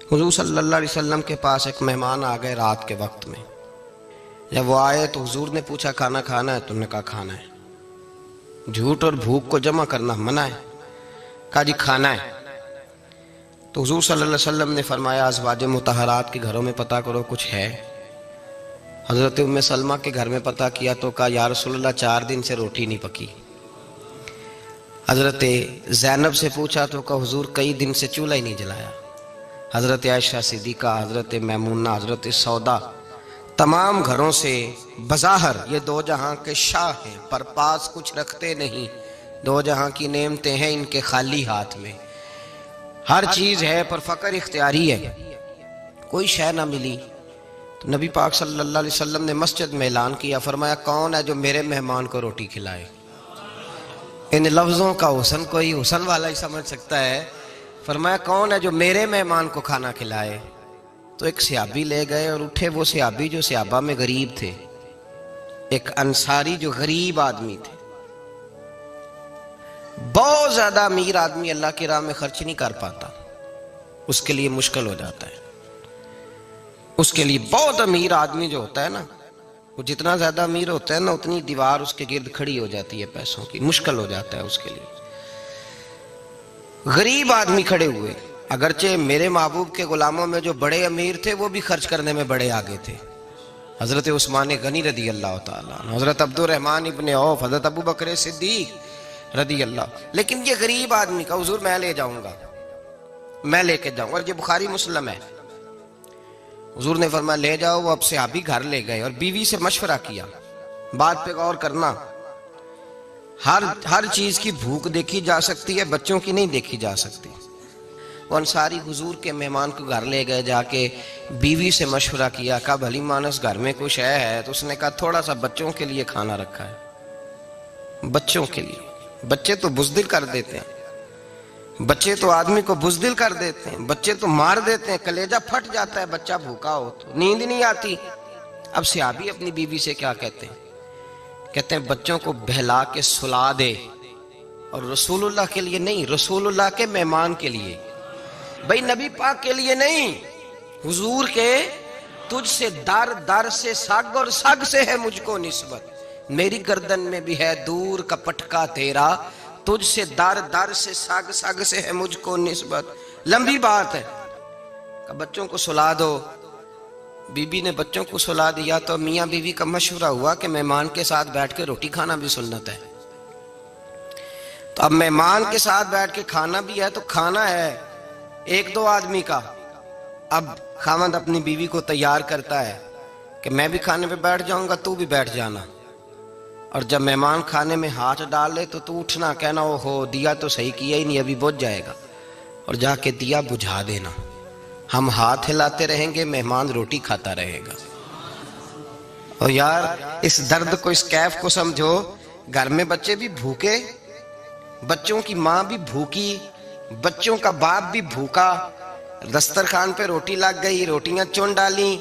حضور صلی اللہ علیہ وسلم کے پاس ایک مہمان آ گئے رات کے وقت میں. جب وہ آئے تو حضور نے پوچھا کھانا کھانا ہے؟ تو انہوں نے کہا کھانا ہے. جھوٹ اور بھوک کو جمع کرنا منع ہے. کہا جی کھانا ہے. تو حضور صلی اللہ علیہ وسلم نے فرمایا ازواج مطہرات کے گھروں میں پتہ کرو کچھ ہے. حضرت ام سلمہ کے گھر میں پتہ کیا تو کہا یا رسول اللہ 4 دن سے روٹی نہیں پکی. حضرت زینب سے پوچھا تو کہا حضور کئی دن سے چولہا ہی نہیں جلایا. حضرت عائشہ صدیقہ، حضرت میمونہ، حضرت سودا، تمام گھروں سے بظاہر یہ 2 جہاں کے شاہ ہیں پر پاس کچھ رکھتے نہیں. 2 جہاں کی نعمتیں ہیں ان کے خالی ہاتھ میں. ہر چیز ہے پر فقر اختیاری ہے. کوئی شے نہ ملی تو نبی پاک صلی اللہ علیہ وسلم نے مسجد میں اعلان کیا، فرمایا کون ہے جو میرے مہمان کو روٹی کھلائے؟ ان لفظوں کا حسن کوئی حسن والا ہی سمجھ سکتا ہے. فرمایا کون ہے جو میرے مہمان کو کھانا کھلائے؟ تو ایک صحابی لے گئے اور اٹھے وہ صحابی جو صحابہ میں غریب تھے، ایک انصاری جو غریب آدمی تھے. بہت زیادہ امیر آدمی اللہ کی راہ میں خرچ نہیں کر پاتا، اس کے لیے مشکل ہو جاتا ہے. اس کے لیے بہت امیر آدمی جو ہوتا ہے نا، وہ جتنا زیادہ امیر ہوتا ہے نا اتنی دیوار اس کے گرد کھڑی ہو جاتی ہے پیسوں کی، مشکل ہو جاتا ہے اس کے لیے. غریب آدمی کھڑے ہوئے. اگرچہ میرے محبوب کے غلاموں میں جو بڑے امیر تھے وہ بھی خرچ کرنے میں بڑے آگے تھے. حضرت عثمان غنی رضی اللہ تعالیٰ عنہ، حضرت عبد الرحمن ابن عوف، حضرت ابو بکر صدیق رضی اللہ. لیکن یہ غریب آدمی کا حضور میں لے جاؤں گا، میں لے کے جاؤں گا. اور یہ بخاری مسلم ہے. حضور نے فرمایا لے جاؤ. وہ اب صحابی گھر لے گئے اور بیوی سے مشورہ کیا. بات پہ غور کرنا، ہر چیز کی بھوک دیکھی جا سکتی ہے، بچوں کی نہیں دیکھی جا سکتی. وہ انصاری حضور کے مہمان کو گھر لے گئے، جا کے بیوی سے مشورہ کیا. کہا بھلی مانس گھر میں کچھ ہے؟ تو اس نے کہا تھوڑا سا بچوں کے لیے کھانا رکھا ہے. بچوں کے لیے. بچے تو بزدل کر دیتے ہیں، بچے تو آدمی کو بزدل کر دیتے ہیں، بچے تو مار دیتے ہیں، کلیجہ پھٹ جاتا ہے بچہ بھوکا ہو تو، نیند نہیں آتی. اب صحابی اپنی بیوی سے کیا کہتے ہیں؟ کہتے ہیں بچوں کو بہلا کے سلا دے، اور رسول اللہ کے لیے نہیں، رسول اللہ کے مہمان کے لیے. بھئی نبی پاک کے لیے نہیں، حضور کے. تجھ سے در در سے سگ اور سگ سے ہے مجھ کو نسبت، میری گردن میں بھی ہے دور کا پٹکا تیرا. تجھ سے در در سے سگ سگ سے ہے مجھ کو نسبت. لمبی بات ہے. کہ بچوں کو سلا دو. بی بی نے بچوں کو سلا دیا تو میاں بیوی کا مشورہ ہوا کہ مہمان کے ساتھ بیٹھ کے روٹی کھانا بھی سنت ہے. تو اب مہمان کے ساتھ بیٹھ کے کھانا بھی ہے تو کھانا ہے 1-2 آدمی کا. اب خاوند اپنی بیوی کو تیار کرتا ہے کہ میں بھی کھانے پہ بیٹھ جاؤں گا، تو بھی بیٹھ جانا. اور جب مہمان کھانے میں ہاتھ ڈالے تو اٹھنا، کہنا او ہو دیا تو صحیح کیا ہی نہیں، ابھی بجھ جائے گا، اور جا کے دیا بجھا دینا. ہم ہاتھ ہلاتے رہیں گے، مہمان روٹی کھاتا رہے گا. اور یار اس درد کو، اس کیف کو سمجھو. گھر میں بچے بھی بھوکے، بچوں کی ماں بھی بھوکی، بچوں کا باپ بھی بھوکا. دسترخوان پہ روٹی لگ گئی، روٹیاں چون ڈالیں.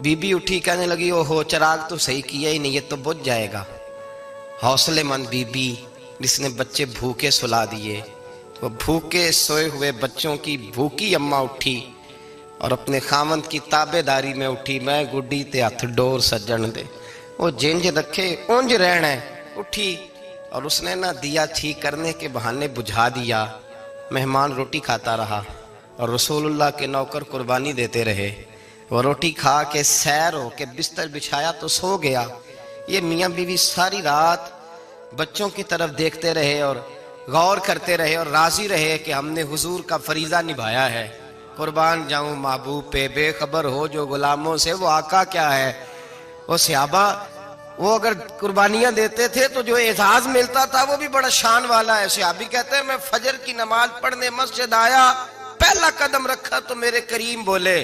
بی بی اٹھی کہنے لگی او ہو چراغ تو صحیح کیا ہی نہیں، یہ تو بجھ جائے گا. حوصلے مند بی بی جس نے بچے بھوکے سلا دیے. وہ بھوکے سوئے ہوئے بچوں کی بھوکی اماں اٹھی اور اپنے خاوند کی تابع داری میں اٹھی. میں گڈی تے ہتھ ڈور سجن دے، وہ جنج رکھے اونج رہنا ہے. اٹھی اور اس نے نہ دیا ٹھیک کرنے کے بہانے بجھا دیا. مہمان روٹی کھاتا رہا اور رسول اللہ کے نوکر قربانی دیتے رہے. وہ روٹی کھا کے سیر ہو کے بستر بچھایا تو سو گیا. یہ میاں بیوی ساری رات بچوں کی طرف دیکھتے رہے اور غور کرتے رہے اور راضی رہے کہ ہم نے حضور کا فریضہ نبھایا ہے. قربان جاؤں محبوب پہ، بے خبر ہو جو غلاموں سے وہ آقا کیا ہے. وہ صحابہ وہ اگر قربانیاں دیتے تھے تو جو اعزاز ملتا تھا وہ بھی بڑا شان والا ہے. صحابی کہتے ہیں میں فجر کی نماز پڑھنے مسجد آیا، پہلا قدم رکھا تو میرے کریم بولے.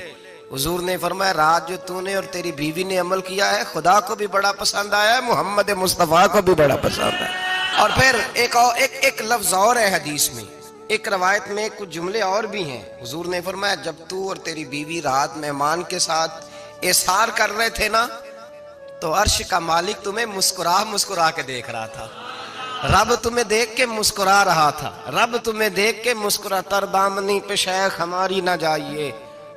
حضور نے فرمایا رات جو تو نے اور تیری بیوی نے عمل کیا ہے خدا کو بھی بڑا پسند آیا ہے، محمد مصطفیٰ کو بھی بڑا پسند ہے. اور پھر ایک لفظ اور ہے حدیث میں، ایک روایت میں کچھ جملے اور بھی ہیں. حضور نے فرمایا جب تو اور تیری بیوی رات مہمان کے ساتھ احسار کر رہے تھے نا تو عرش کا مالک تمہیں مسکرا مسکرا کے دیکھ رہا تھا. رب تمہیں دیکھ کے مسکرا رہا تھا، رب تمہیں دیکھ کے مسکرا، تر دامنی پہ شیخ ہماری نہ جائیے،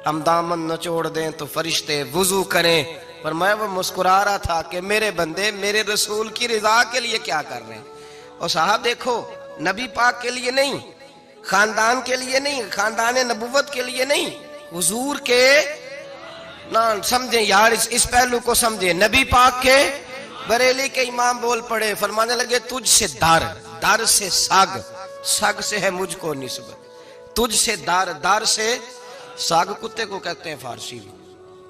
ہم دامن نچوڑ دیں تو فرشتے وضو کریں۔ فرمایا وہ مسکرا رہا تھا کہ میرے بندے میرے رسول کی رضا کے لیے کیا کر رہے ہیں۔ اور صاحب دیکھو، نبی پاک کے لیے نہیں، خاندان کے لیے نہیں، خاندان نبوت کے لیے نہیں، حضور کے نہ سمجھیں یار، اس پہلو کو سمجھیں، نبی پاک کے بریلی کے امام بول پڑے، فرمانے لگے تجھ سے در، در سے سگ، سگ سے ہے مجھ کو نسبت، تجھ سے در، در سے سگ کتے کو کہتے ہیں فارسی میں۔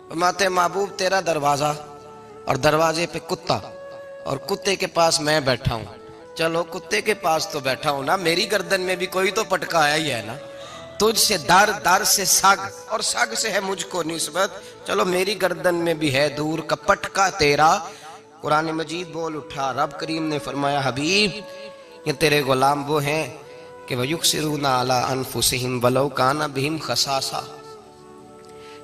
فرماتے ہیں محبوب تیرا دروازہ اور دروازے پہ کتا اور کتے کے پاس میں بیٹھا ہوں، چلو کتے کے پاس تو بیٹھا ہوں نا، میری گردن میں بھی کوئی تو پٹکا آیا ہی ہے نا، تجھ سے در، در سے سگ اور سگ سے ہے مجھ کو نسبت، چلو میری گردن میں بھی ہے دور کا پٹکا تیرا۔ قرآن مجید بول اٹھا، رب کریم نے فرمایا حبیب یہ تیرے غلام وہ ہیں کہ وَيُكْسِرُونَ عَلَىٰ أَنفُسِهِمْ وَلَوْ كَانَ بِهِمْ خَصَاصَةٌ،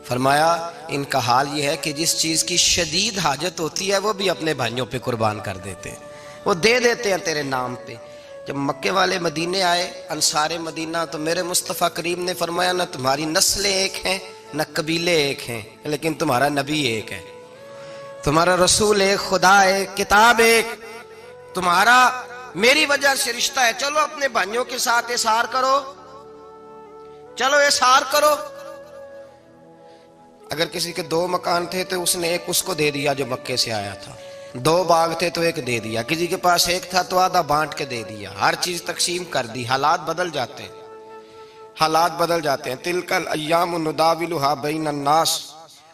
فرمایا ان کا حال یہ ہے کہ جس چیز کی شدید حاجت ہوتی ہے وہ بھی اپنے بھائیوں پہ قربان کر دیتے ہیں، وہ دے دیتے ہیں تیرے نام پہ۔ جب مکے والے مدینے آئے انصار مدینہ تو میرے مصطفیٰ کریم نے فرمایا نہ تمہاری نسلیں ایک ہیں نہ قبیلے ایک ہیں، لیکن تمہارا نبی ایک ہے، تمہارا رسول ایک، خدا ایک، کتاب ایک، تمہارا میری وجہ سے رشتہ ہے، چلو اپنے بھائیوں کے ساتھ احسار کرو، چلو احسار کرو۔ اگر کسی کے 2 مکان تھے تو اس نے ایک اس کو دے دیا جو مکے سے آیا تھا، 2 باغ تھے تو ایک دے دیا، کسی کے پاس ایک تھا تو آدھا بانٹ کے دے دیا، ہر چیز تقسیم کر دی۔ حالات بدل جاتے ہیں، حالات بدل جاتے ہیں، تلک الایام نداولها بین الناس،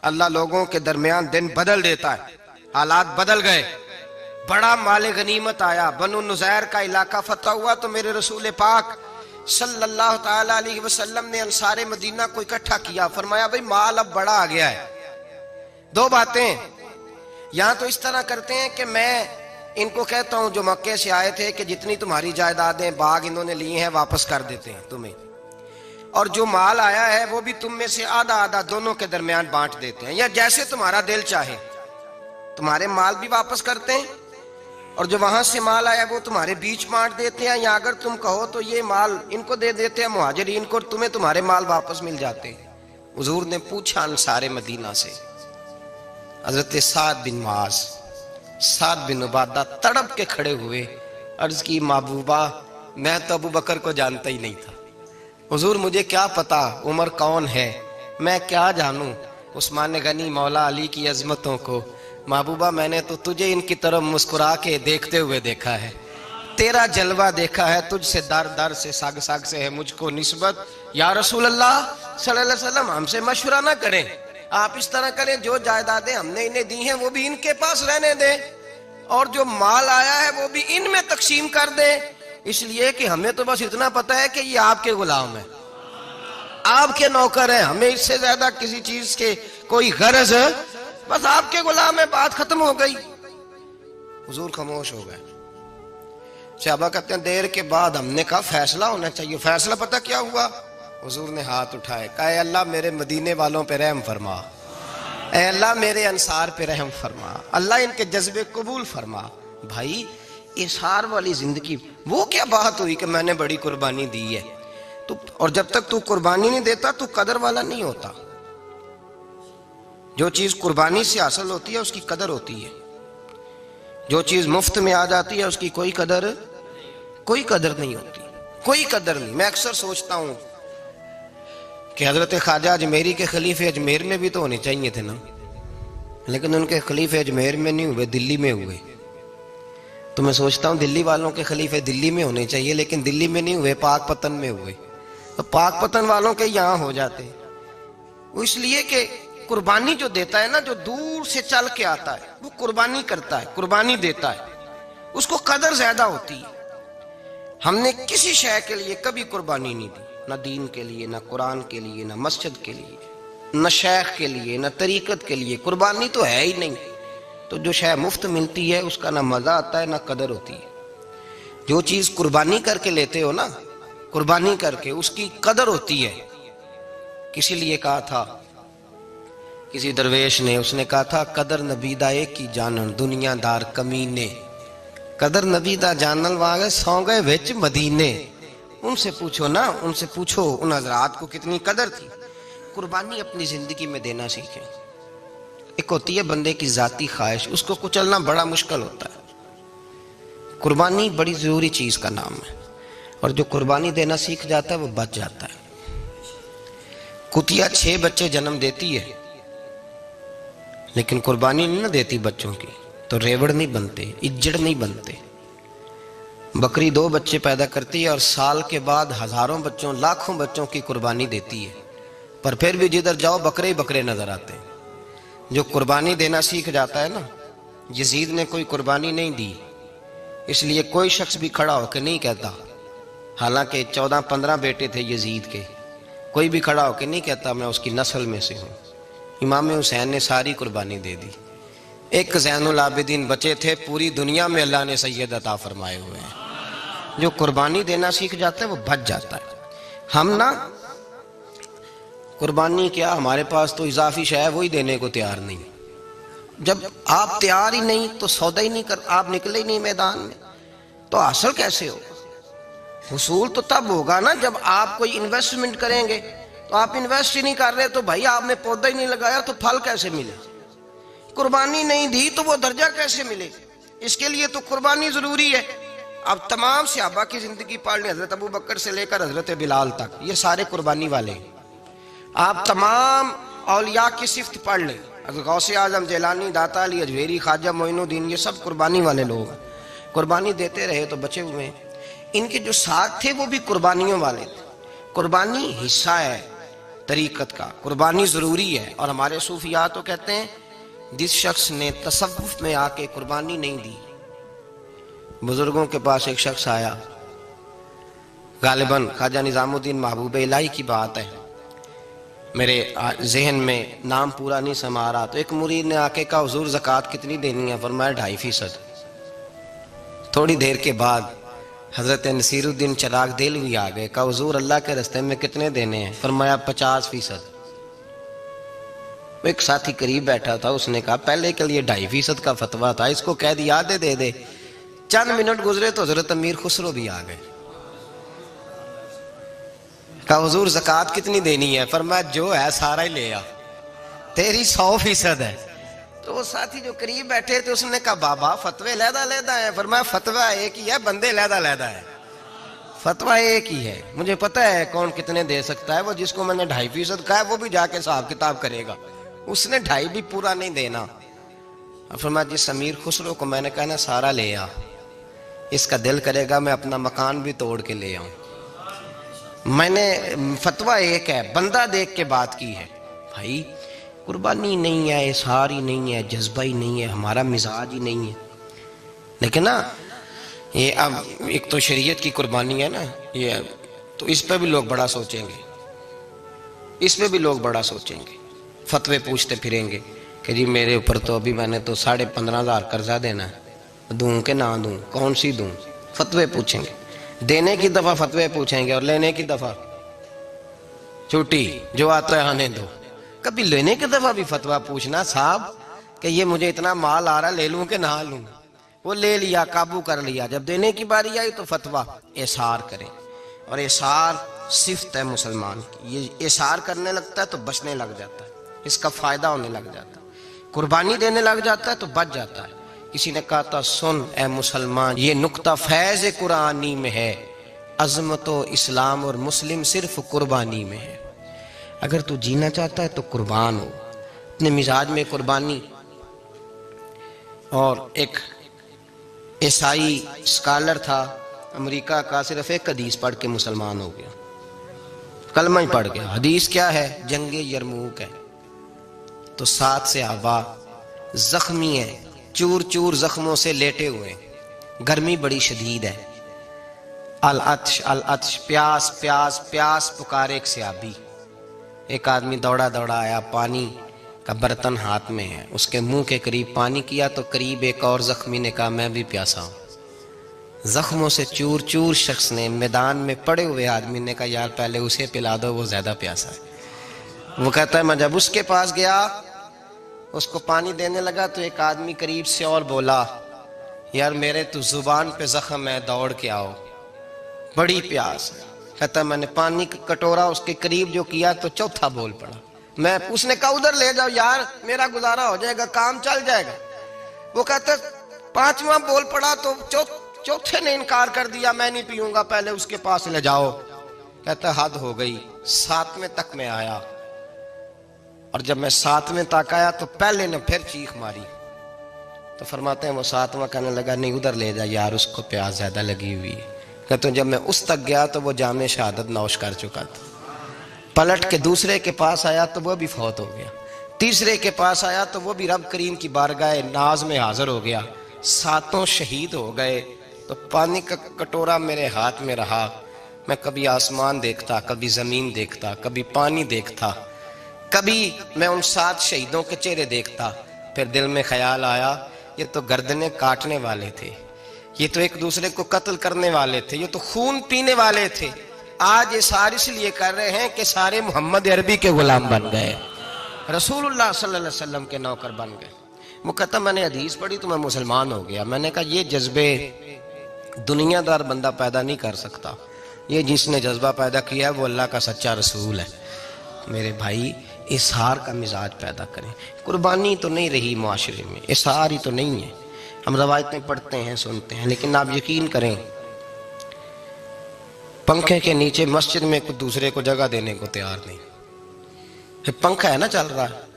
اللہ لوگوں کے درمیان دن بدل دیتا ہے، حالات بدل گئے، بڑا مال غنیمت آیا، بنو نزیر کا علاقہ فتح ہوا تو میرے رسول پاک صلی اللہ تعالیٰ علیہ وسلم نے انصار مدینہ کو اکٹھا کیا، فرمایا بھئی مال اب بڑا آ گیا ہے، 2 باتیں، یہاں تو اس طرح کرتے ہیں کہ میں ان کو کہتا ہوں جو مکے سے آئے تھے کہ جتنی تمہاری جائیدادیں باغ انہوں نے لیے ہیں واپس کر دیتے ہیں تمہیں، اور جو مال آیا ہے وہ بھی تم میں سے آدھا آدھا دونوں کے درمیان بانٹ دیتے ہیں، یا جیسے تمہارا دل چاہے، تمہارے مال بھی واپس کرتے ہیں اور جو وہاں سے مال آیا وہ تمہارے بیچ بانٹ دیتے ہیں، یا اگر تم کہو تو یہ مال ان کو دے دیتے ہیں مہاجرین کو، تمہیں تمہارے مال واپس مل جاتے ہیں۔ حضور نے پوچھا انصار مدینہ سے، حضرت سعد بن معاذ، سعد بن عبادہ تڑپ کے کھڑے ہوئے، عرض کی محبوبہ میں تو ابو بکر کو جانتا ہی نہیں تھا، حضور مجھے کیا پتا عمر کون ہے، میں کیا جانوں عثمان غنی مولا علی کی عظمتوں کو، محبوبہ میں نے تو تجھے ان کی طرف مسکرا کے دیکھتے ہوئے دیکھا ہے، تیرا جلوہ دیکھا ہے، تجھ سے در در سے ساگ ساگ سے ہے مجھ کو نسبت، یا رسول اللہ صلی اللہ علیہ وسلم ہم سے مشورہ نہ کریں، آپ اس طرح کریں جو جائیدادیں ہم نے انہیں دی ہیں وہ بھی ان کے پاس رہنے دیں اور جو مال آیا ہے وہ بھی ان میں تقسیم کر دیں، اس لیے کہ ہمیں تو بس اتنا پتہ ہے کہ یہ آپ کے غلام ہیں، آپ کے نوکر ہیں، ہمیں اس سے زیادہ کسی چیز کے کوئی غرض، بس آپ کے غلام ہے، بات ختم ہو گئی۔ حضور خاموش ہو گئے، صحابہ کہتے ہیں دیر کے بعد ہم نے کہا فیصلہ ہونا چاہیے، فیصلہ پتہ کیا ہوا؟ حضور نے ہاتھ اٹھائے، کہا اے اللہ میرے مدینے والوں پہ رحم فرما، اے اللہ میرے انصار پہ رحم فرما، اللہ ان کے جذبے قبول فرما۔ بھائی احسار والی زندگی وہ کیا بات ہوئی کہ میں نے بڑی قربانی دی ہے، اور جب تک تو قربانی نہیں دیتا تو قدر والا نہیں ہوتا، جو چیز قربانی سے حاصل ہوتی ہے اس کی قدر ہوتی ہے، جو چیز مفت میں آ جاتی ہے اس کی کوئی قدر نہیں ہوتی، کوئی قدر نہیں۔ میں اکثر سوچتا ہوں کہ حضرت خواجہ اجمیری کے خلیفے اجمیر میں بھی تو ہونے چاہیے تھے نا، لیکن ان کے خلیفے اجمیر میں نہیں ہوئے، دلی میں ہوئے۔ تو میں سوچتا ہوں دلی والوں کے خلیفے دلی میں ہونے چاہیے، لیکن دلی میں نہیں ہوئے، پاک پتن میں ہوئے، تو پاک پتن والوں کے یہاں ہو جاتے، وہ اس لیے کہ قربانی جو دیتا ہے نا، جو دور سے چل کے آتا ہے وہ قربانی کرتا ہے، قربانی دیتا ہے، اس کو قدر زیادہ ہوتی ہے۔ ہم نے کسی شے کے لیے کبھی قربانی نہیں دی، نہ دین کے لیے، نہ قرآن کے لیے، نہ مسجد کے لیے، نہ شیخ کے لیے، نہ طریقت کے لیے، قربانی تو ہے ہی نہیں۔ تو جو شے مفت ملتی ہے اس کا نہ مزہ آتا ہے نہ قدر ہوتی ہے، جو چیز قربانی کر کے لیتے ہو نا، قربانی کر کے اس کی قدر ہوتی ہے۔ کسی لیے کہا تھا کسی درویش نے، اس نے کہا تھا قدر نبیدہ ایک کی جانن دنیا دار کمینے، قدر نبی دا جانل واگے سو گئے وچ مدینے. ان سے پوچھو نا، ان سے پوچھو ان حضرات کو کتنی قدر تھی. قربانی اپنی زندگی میں دینا سیکھیں. ایک ہوتی ہے بندے کی ذاتی خواہش، اس کو کچلنا بڑا مشکل ہوتا ہے. قربانی بڑی ضروری چیز کا نام ہے، اور جو قربانی دینا سیکھ جاتا ہے وہ بچ جاتا ہے. کتیا 6 بچے جنم دیتی ہے لیکن قربانی نہیں نہ دیتی بچوں کی، تو ریوڑ نہیں بنتے، اجڑ نہیں بنتے. بکری 2 بچے پیدا کرتی ہے اور سال کے بعد ہزاروں بچوں، لاکھوں بچوں کی قربانی دیتی ہے، پر پھر بھی جدھر جاؤ بکرے ہی بکرے نظر آتے ہیں. جو قربانی دینا سیکھ جاتا ہے نا، یزید نے کوئی قربانی نہیں دی، اس لیے کوئی شخص بھی کھڑا ہو کے نہیں کہتا، حالانکہ 14-15 بیٹے تھے یزید کے، کوئی بھی کھڑا ہو کے نہیں کہتا میں اس کی نسل میں سے ہوں. امام حسین نے ساری قربانی دے دی. ایک زین العابدین بچے تھے، پوری دنیا میں اللہ نے سید عطا فرمائے ہوئے ہیں. جو قربانی دینا سیکھ جاتا ہے وہ بچ جاتا ہے. ہم نا قربانی کیا، ہمارے پاس تو اضافی شے ہے وہی دینے کو تیار نہیں. جب آپ تیار ہی نہیں تو سودا ہی نہیں کر، آپ نکلے ہی نہیں میدان میں، تو حاصل کیسے ہو؟ حصول تو تب ہوگا نا جب آپ کوئی انویسٹمنٹ کریں گے. تو آپ انویسٹ ہی نہیں کر رہے تو بھائی آپ نے پودا ہی نہیں لگایا تو پھل کیسے ملے؟ قربانی نہیں دی تو وہ درجہ کیسے ملے؟ اس کے لیے تو قربانی ضروری ہے. اب تمام صحابہ کی زندگی پڑھ لیں، حضرت ابو بکر سے لے کر حضرت بلال تک، یہ سارے قربانی والے ہیں. آپ تمام اولیاء کی صفت پڑھ لیں، غوث اعظم، جیلانی، داتا علی اجویری، خواجہ معین الدین، یہ سب قربانی والے لوگ ہیں. قربانی دیتے رہے تو بچے ہوئے ہیں. ان کے جو ساتھ تھے وہ بھی قربانیوں والے تھے. قربانی حصہ ہے طریقت کا، قربانی ضروری ہے. اور ہمارے صوفیاء تو کہتے ہیں جس شخص نے تصوف میں آ کے قربانی نہیں دی. بزرگوں کے پاس ایک شخص آیا، غالباً خواجہ نظام الدین محبوب الہی کی بات ہے، میرے ذہن میں نام پورا نہیں سما رہا. تو ایک مرید نے آ کے کہا حضور زکوٰۃ کتنی دینی ہے؟ فرمایا 2.5%. تھوڑی دیر کے بعد حضرت نصیر الدین چراغ دہلوی آ گئے، کہا حضور اللہ کے راستے میں کتنے دینے ہیں؟ فرمایا 50%. ایک ساتھی قریب بیٹھا تھا، اس نے کہا پہلے کے لیے 2.5% کا فتویٰ تھا، اس کو کہہ دیا دے دے. چند منٹ گزرے تو حضرت امیر خسرو بھی آ گئے، کہا حضور زکوٰۃ کتنی دینی ہے؟ فرمایا جو ہے سارا ہی لے آ، تیری 100% ہے. تو وہ ساتھی جو قریب بیٹھے تھے اس نے کہا بابا فتوے علیحدہ علیحدہ ہیں. فرمایا فتویٰ ایک ہی ہے، بندے علیحدہ علیحدہ ہے. فتویٰ ایک ہی ہے، مجھے پتہ ہے کون کتنے دے سکتا ہے. وہ جس کو میں نے 2.5% کہا ہے وہ بھی جا کے حساب کتاب کرے گا، اس نے 2.5 بھی پورا نہیں دینا. فرمایا جس امیر خسرو کو میں نے کہا نا سارا لے آ، اس کا دل کرے گا میں اپنا مکان بھی توڑ کے لے آؤں. میں نے فتویٰ ایک ہے، بندہ دیکھ کے بات کی ہے. بھائی قربانی نہیں ہے، اظہار ہی نہیں ہے، جذبہ ہی نہیں ہے، ہمارا مزاج ہی نہیں ہے. لیکن نا یہ اب ایک تو شریعت کی قربانی ہے نا، یہ تو اس پہ بھی لوگ بڑا سوچیں گے، اس پہ بھی لوگ بڑا سوچیں گے. فتوے پوچھتے پھریں گے کہ جی میرے اوپر تو ابھی میں نے تو 15,500 قرضہ دینا ہے، دوں کہ نہ دوں، کون سی دوں؟ فتوے پوچھیں گے. دینے کی دفعہ فتوے پوچھیں گے اور لینے کی دفعہ چھوٹی جو آتا ہے آنے دو. کبھی لینے کی دفعہ بھی فتویٰ پوچھنا صاحب کہ یہ مجھے اتنا مال آ رہا لے لوں کہ نہ لوں. وہ لے لیا، قابو کر لیا. جب دینے کی باری آئی تو فتویٰ احصار کریں. اور احصار صفت ہے مسلمان کی، یہ احصار کرنے لگتا ہے تو بچنے لگ جاتا ہے، اس کا فائدہ ہونے لگ جاتا ہے. قربانی دینے لگ جاتا ہے تو بچ جاتا ہے. کسی نے کہا تھا سن اے مسلمان، یہ نقطہ فیض قرآنی میں ہے، عظمت و اسلام اور مسلم صرف قربانی میں ہے. اگر تو جینا چاہتا ہے تو قربان ہو، اپنے مزاج میں قربانی. اور ایک عیسائی اسکالر تھا امریکہ کا، صرف ایک حدیث پڑھ کے مسلمان ہو گیا، کلمہ ہی پڑھ گیا. حدیث کیا ہے؟ جنگ یرموک ہے. تو 7 صحابہ زخمی ہیں، چور چور زخموں سے لیٹے ہوئے، گرمی بڑی شدید ہے. العطش العطش، پیاس پیاس پیاس پکارے ایک صحابی. ایک آدمی دوڑا دوڑا آیا، پانی کا برتن ہاتھ میں ہے، اس کے منہ کے قریب پانی کیا تو قریب ایک اور زخمی نے کہا میں بھی پیاسا ہوں. زخموں سے چور چور شخص نے، میدان میں پڑے ہوئے آدمی نے کہا یار پہلے اسے پلا دو، وہ زیادہ پیاسا ہے. وہ کہتا ہے میں جب اس کے پاس گیا، اس کو پانی دینے لگا تو ایک آدمی قریب سے اور بولا یار میرے تو زبان پہ زخم ہے، دوڑ کے آؤ، بڑی پیاس ہے۔ کہتا میں نے پانی کا کٹورا اس کے قریب جو کیا تو چوتھا بول پڑا۔ میں اس نے کہا ادھر لے جاؤ یار، میرا گزارا ہو جائے گا، کام چل جائے گا۔ وہ کہتا پانچواں بول پڑا تو چوتھے نے انکار کر دیا، میں نہیں پیوں گا، پہلے اس کے پاس لے جاؤ۔ کہتا حد ہو گئی۔ ساتویں تک میں آیا، اور جب میں ساتویں تک آیا تو پہلے نے پھر چیخ ماری۔ تو فرماتے ہیں وہ ساتواں کہنے لگا نہیں ادھر لے جا یار، اس کو پیاس زیادہ لگی ہوئی ہے۔ کہتے ہیں جب میں اس تک گیا تو وہ جام شہادت نوش کر چکا تھا۔ پلٹ کے دوسرے کے پاس آیا تو وہ بھی فوت ہو گیا۔ تیسرے کے پاس آیا تو وہ بھی رب کریم کی بارگاہ ناز میں حاضر ہو گیا۔ ساتوں شہید ہو گئے۔ تو پانی کا کٹورا میرے ہاتھ میں رہا، میں کبھی آسمان دیکھتا، کبھی زمین دیکھتا، کبھی پانی دیکھتا، کبھی میں ان 7 شہیدوں کے چہرے دیکھتا۔ پھر دل میں خیال آیا یہ تو گردنیں کاٹنے والے تھے، یہ تو ایک دوسرے کو قتل کرنے والے تھے، یہ تو خون پینے والے تھے۔ آج یہ سارے اس لیے کر رہے ہیں کہ سارے محمد عربی کے غلام بن گئے، رسول اللہ صلی اللہ علیہ وسلم کے نوکر بن گئے۔ وہ کہتا میں نے حدیث پڑھی تو میں مسلمان ہو گیا۔ میں نے کہا یہ جذبے دنیا دار بندہ پیدا نہیں کر سکتا، یہ جس نے جذبہ پیدا کیا ہے وہ اللہ کا سچا رسول ہے۔ میرے بھائی اظہار کا مزاج پیدا کریں۔ قربانی تو نہیں رہی معاشرے میں، اظہار ہی تو نہیں ہے۔ ہم روایتیں پڑھتے ہیں سنتے ہیں، لیکن آپ یقین کریں پنکھے کے نیچے مسجد میں کوئی دوسرے کو جگہ دینے کو تیار نہیں۔ پھر پنکھا ہے نا چل رہا ہے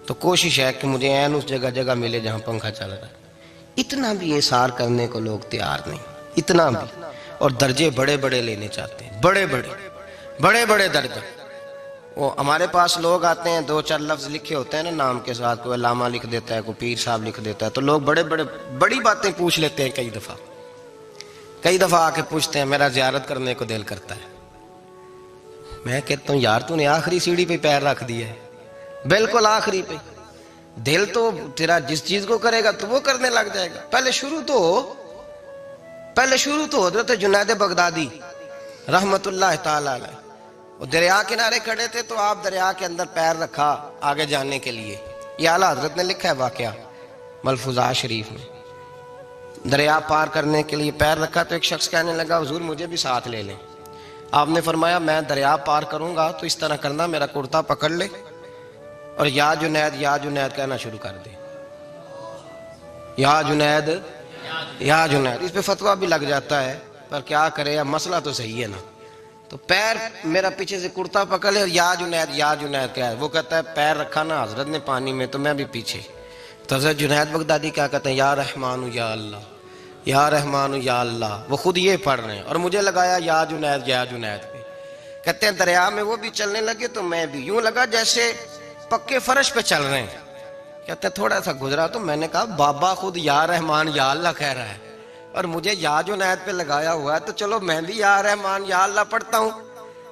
تو کوشش ہے کہ مجھے عین اس جگہ ملے جہاں پنکھا چل رہا ہے۔ اتنا بھی اظہار کرنے کو لوگ تیار نہیں، اتنا بھی، اور درجے بڑے بڑے لینے چاہتے ہیں، بڑے بڑے درجے۔ وہ ہمارے پاس لوگ آتے ہیں، 2-4 لفظ لکھے ہوتے ہیں نا نام کے ساتھ، کوئی علامہ لکھ دیتا ہے، کوئی پیر صاحب لکھ دیتا ہے، تو لوگ بڑی باتیں پوچھ لیتے ہیں۔ کئی دفعہ آ کے پوچھتے ہیں میرا زیارت کرنے کو دل کرتا ہے۔ میں کہتا ہوں یار تو نے آخری سیڑھی پہ پیر رکھ دیا ہے، بالکل آخری پہ۔ دل تو تیرا جس چیز کو کرے گا تو وہ کرنے لگ جائے گا۔ پہلے شروع تو حضرت جنید بغدادی رحمت اللہ تعالی علیہ، وہ دریا کنارے کھڑے تھے تو آپ دریا کے اندر پیر رکھا آگے جانے کے لیے۔ یہ اعلیٰ حضرت نے لکھا ہے واقعہ ملفوظات شریف میں۔ دریا پار کرنے کے لیے پیر رکھا تو ایک شخص کہنے لگا حضور مجھے بھی ساتھ لے لیں۔ آپ نے فرمایا میں دریا پار کروں گا تو اس طرح کرنا، میرا کرتا پکڑ لے اور یا جنید یا جنید کہنا شروع کر دے۔ یا جنید یا جنید، اس پہ فتویٰ بھی لگ جاتا ہے، پر کیا کرے، اب مسئلہ تو صحیح ہے نا۔ تو پیر میرا پیچھے سے کرتا پکڑ لے اور یا جنید کیا ہے، وہ کہتا ہے پیر رکھا نا حضرت نے پانی میں تو میں بھی پیچھے۔ تو حضرت جنید بغدادی کیا کہتے ہیں یا رحمان یا اللہ، یا رحمان یا اللہ، وہ خود یہ پڑھ رہے ہیں اور مجھے لگایا یا جنید پہ۔ کہتے ہیں دریا میں وہ بھی چلنے لگے تو میں بھی، یوں لگا جیسے پکے فرش پہ چل رہے ہیں۔ کہتے ہیں تھوڑا سا گزرا تو میں نے کہا بابا خود یا رحمان یا اللہ کہہ رہا ہے اور مجھے یا جنید پہ لگایا ہوا ہے، تو چلو میں بھی یا رحمان یا اللہ پڑھتا ہوں۔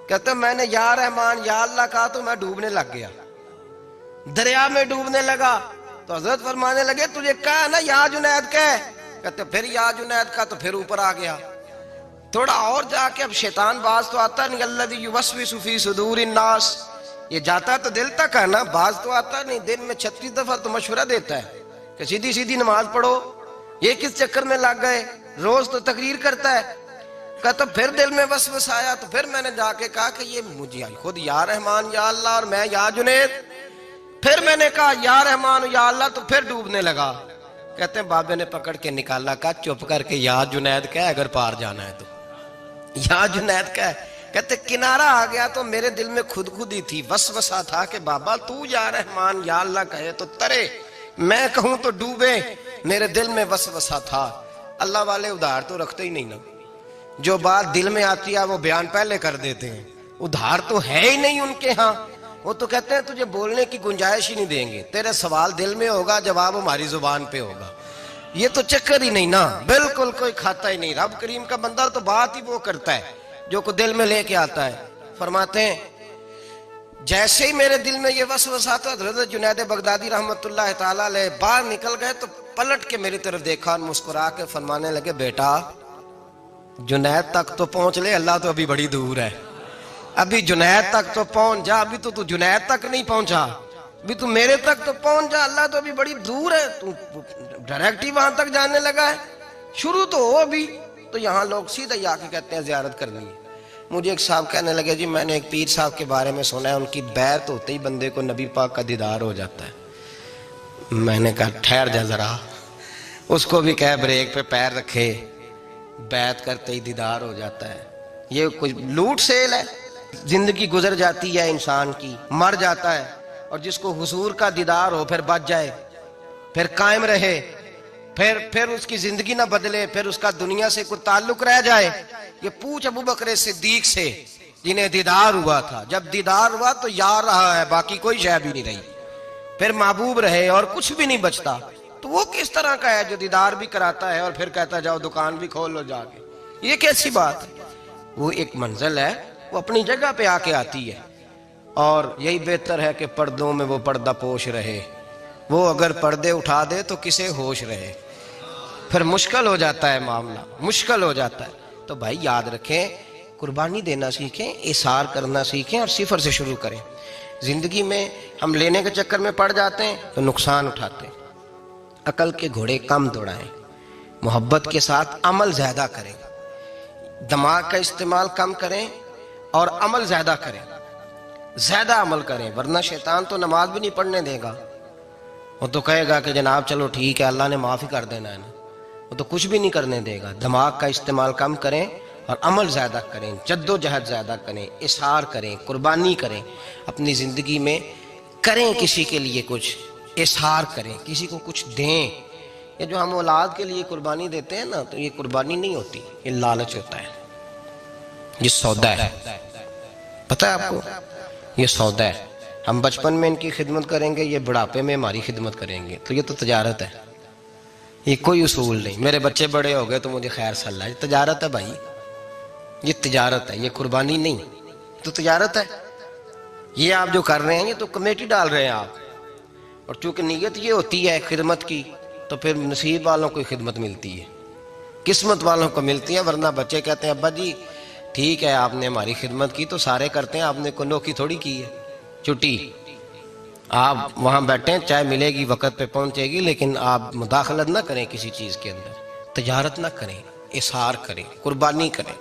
کہتے ہیں میں نے یا رحمان یا اللہ کہا تو میں ڈوبنے لگ گیا، دریا میں ڈوبنے لگا۔ تو حضرت فرمانے لگے تجھے کہا نا یا جنید کہہ، کہتے پھر یا جنید کا تو پھر اوپر آ گیا۔ تھوڑا اور جا کے اب شیطان باز تو آتا نہیں، الذی یوسوس فی صدور الناس، یہ جاتا تو دل تک ہے نا، باز تو آتا نہیں۔ دن میں 36 دفعہ تو مشورہ دیتا ہے کہ سیدھی نماز پڑھو، یہ کس چکر میں لگ گئے، روز تو تقریر کرتا ہے۔ کہتا پھر دل میں وسوسہ آیا تو پھر میں نے جا کے کہا کہ یہ مجھے خود یا رحمان یا اللہ اور میں یا جنید، پھر میں نے کہا یا رحمان یا اللہ تو پھر ڈوبنے لگا۔ کہتے ہیں بابے نے پکڑ کے نکالا، کہا چپ کر کے یا جنید کہہ اگر پار جانا ہے تو، یا جنید کہہ۔ کہتے کنارہ آ گیا تو میرے دل میں خودی تھی، وسوسہ تھا کہ بابا تو یا رحمان یا اللہ کہے تو ترے، میں کہوں تو ڈوبے، میرے دل میں وسوسہ تھا۔ اللہ والے ادھار تو رکھتے ہی نہیں نا، جو بات دل میں آتی ہے وہ بیان پہلے کر دیتے ہیں، ادھار تو ہے ہی نہیں ان کے ہاں۔ وہ تو کہتے ہیں تجھے بولنے کی گنجائش ہی نہیں دیں گے، تیرے سوال دل میں ہوگا جواب ہماری زبان پہ ہوگا، یہ تو چکر ہی نہیں نا، بالکل کوئی کھاتا ہی نہیں۔ رب کریم کا بندہ تو بات ہی وہ کرتا ہے جو کو دل میں لے کے آتا ہے۔ فرماتے ہیں جیسے ہی میرے دل میں یہ وسوسہ تھا، حضرت جنید بغدادی رحمت اللہ تعالی علیہ باہر نکل گئے تو پلٹ کے میری طرف دیکھا اور مسکرا کے فرمانے لگے بیٹا جنید تک تو پہنچ لے، اللہ تو ابھی بڑی دور ہے، ابھی جنید تک تو پہنچ جا، ابھی تو جنید تک نہیں پہنچا، ابھی تو میرے تک تو پہنچ جا، اللہ تو ابھی بڑی دور ہے، تو ڈائریکٹ ہی وہاں تک جانے لگا ہے۔ شروع تو ہو ابھی، تو یہاں لوگ سیدھا ہی آ کے کہتے ہیں زیارت کرنی ہے۔ مجھے ایک صاحب کہنے لگے جی میں نے ایک پیر صاحب کے بارے میں سنا ہے ان کی بیعت ہوتے ہی بندے کو نبی پاک کا دیدار ہو جاتا ہے۔ میں نے کہا ٹھہر جا ذرا، اس کو بھی کہہ بریک پہ پیر رکھے، بیعت کرتے ہی دیدار ہو جاتا ہے؟ یہ کوئی لوٹ سیل ہے؟ زندگی گزر جاتی ہے انسان کی، مر جاتا ہے، اور جس کو حضور کا دیدار ہو پھر بچ جائے، پھر قائم رہے، پھر اس کی زندگی نہ بدلے، پھر اس کا دنیا سے کوئی تعلق رہ جائے۔ یہ پوچھ ابو بکر صدیق سے جنہیں دیدار ہوا تھا، جب دیدار ہوا تو یار رہا ہے، باقی کوئی شے بھی نہیں رہی، پھر محبوب رہے اور کچھ بھی نہیں بچتا۔ تو وہ کس طرح کا ہے جو دیدار بھی کراتا ہے اور پھر کہتا جاؤ دکان بھی کھول لو جا کے؟ یہ کیسی بات ہے؟ وہ ایک منزل ہے، وہ اپنی جگہ پہ آ کے آتی ہے، اور یہی بہتر ہے کہ پردوں میں وہ پردہ پوش رہے۔ وہ اگر پردے اٹھا دے تو کسے ہوش رہے؟ پھر مشکل ہو جاتا ہے معاملہ، مشکل ہو جاتا ہے۔ تو بھائی یاد رکھیں، قربانی دینا سیکھیں، اثار کرنا سیکھیں، اور صفر سے شروع کریں۔ زندگی میں ہم لینے کے چکر میں پڑ جاتے ہیں تو نقصان اٹھاتے ہیں۔ عقل کے گھوڑے کم دوڑائیں، محبت کے ساتھ عمل زیادہ کریں، دماغ کا استعمال کم کریں اور عمل زیادہ کریں، زیادہ عمل کریں، ورنہ شیطان تو نماز بھی نہیں پڑھنے دے گا۔ وہ تو کہے گا کہ جناب چلو ٹھیک ہے، اللہ نے معاف ہی کر دینا ہے نا، وہ تو کچھ بھی نہیں کرنے دے گا۔ دماغ کا استعمال کم کریں اور عمل زیادہ کریں، جد و جہد زیادہ کریں، اظہار کریں، قربانی کریں، اپنی زندگی میں کریں، کسی کے لیے کچھ اظہار کریں، کسی کو کچھ دیں۔ یہ جو ہم اولاد کے لیے قربانی دیتے ہیں نا، تو یہ قربانی نہیں ہوتی، یہ لالچ ہوتا ہے، یہ سودا ہے۔ پتہ ہے آپ کو، یہ سودا ہے۔ ہم بچپن میں ان کی خدمت کریں گے، یہ بڑھاپے میں ہماری خدمت کریں گے، تو یہ تو تجارت ہے، یہ کوئی اصول نہیں۔ میرے بچے بڑے ہو گئے تو مجھے خیر صلی اللہ، یہ تجارت ہے بھائی، یہ تجارت ہے، یہ قربانی نہیں، تو تجارت ہے۔ یہ آپ جو کر رہے ہیں یہ تو کمیٹی ڈال رہے ہیں آپ، اور چونکہ نیت یہ ہوتی ہے خدمت کی، تو پھر نصیب والوں کو خدمت ملتی ہے، قسمت والوں کو ملتی ہے۔ ورنہ بچے کہتے ہیں ابا جی ٹھیک ہے آپ نے ہماری خدمت کی، تو سارے کرتے ہیں، آپ نے کوئی نوکی تھوڑی کی ہے چھٹی۔ آپ وہاں بیٹھیں، چائے ملے گی وقت پہ پہنچے گی، لیکن آپ مداخلت نہ کریں کسی چیز کے اندر، تجارت نہ کریں، اظہار کریں، قربانی کریں۔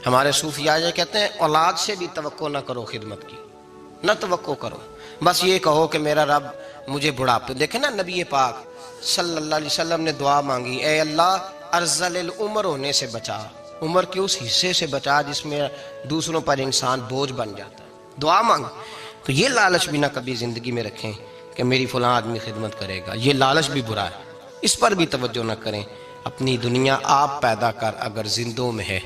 ہمارے صوفیاء یہ کہتے ہیں اولاد سے بھی توقع نہ کرو خدمت کی، نہ توقع کرو، بس یہ کہو کہ میرا رب مجھے بڑھاپے۔ دیکھیں نا نبی پاک صلی اللہ علیہ وسلم نے دعا مانگی، اے اللہ ارذل العمر ہونے سے بچا، عمر کے اس حصے سے بچا جس میں دوسروں پر انسان بوجھ بن جاتا ہے، دعا مانگ۔ تو یہ لالچ بھی نہ کبھی زندگی میں رکھیں کہ میری فلاں آدمی خدمت کرے گا، یہ لالچ بھی برا ہے، اس پر بھی توجہ نہ کریں۔ اپنی دنیا آپ پیدا کر اگر زندوں میں ہے،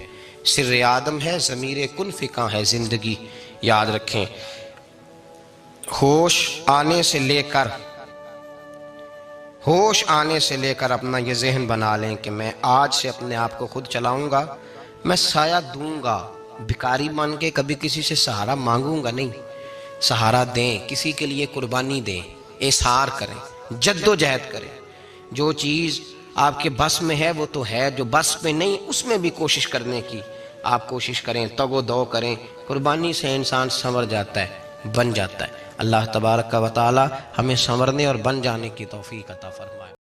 سر آدم ہے، ضمیر کن فکاں ہے زندگی، یاد رکھیں۔ ہوش آنے سے لے کر اپنا یہ ذہن بنا لیں کہ میں آج سے اپنے آپ کو خود چلاؤں گا، میں سایہ دوں گا، بھکاری بن کے کبھی کسی سے سہارا مانگوں گا نہیں، سہارا دیں، کسی کے لیے قربانی دیں، اظہار کریں، جد و جہد کریں۔ جو چیز آپ کے بس میں ہے وہ تو ہے، جو بس میں نہیں اس میں بھی کوشش کرنے کی آپ کوشش کریں، تگ و دو کریں۔ قربانی سے انسان سنور جاتا ہے، بن جاتا ہے۔ اللہ تبارک و تعالی ہمیں سنورنے اور بن جانے کی توفیق عطا فرمائے۔